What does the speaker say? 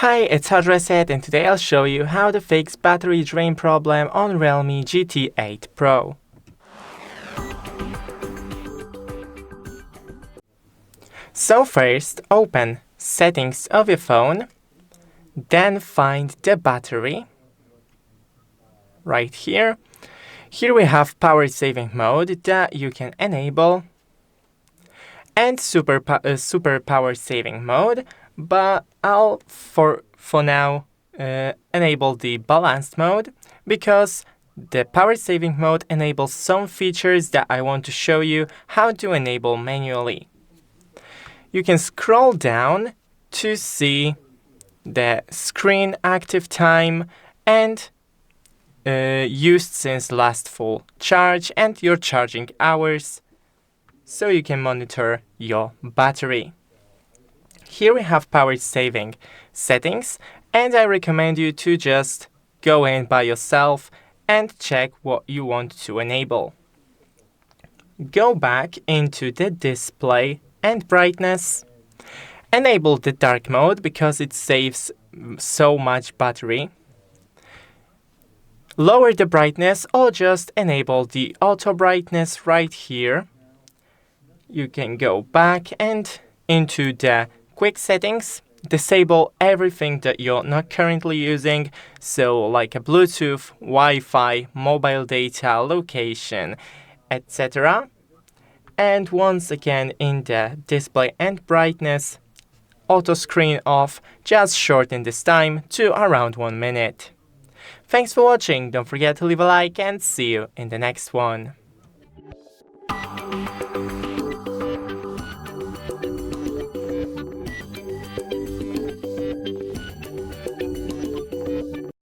Hi, it's HardReset, and today I'll show you how to fix battery drain problem on REALME GT8 Pro. So first, open Settings of your phone, then find the battery right here. Here we have power saving mode that you can enable and super power saving mode, but I'll for now enable the balanced mode because the power saving mode enables some features that I want to show you how to enable manually. You can scroll down to see the screen active time and used since last full charge and your charging hours, so you can monitor your battery. Here we have power saving settings, and I recommend you to just go in by yourself and check what you want to enable. Go back into the display and brightness. Enable the dark mode because it saves so much battery. Lower the brightness or just enable the auto brightness right here. You can go back and into the quick settings, disable everything that you're not currently using, so like a Bluetooth, Wi-Fi, mobile data, location, etc. And once again in the display and brightness, auto screen off, just shorten this time to around 1 minute. Thanks for watching, don't forget to leave a like and see you in the next one.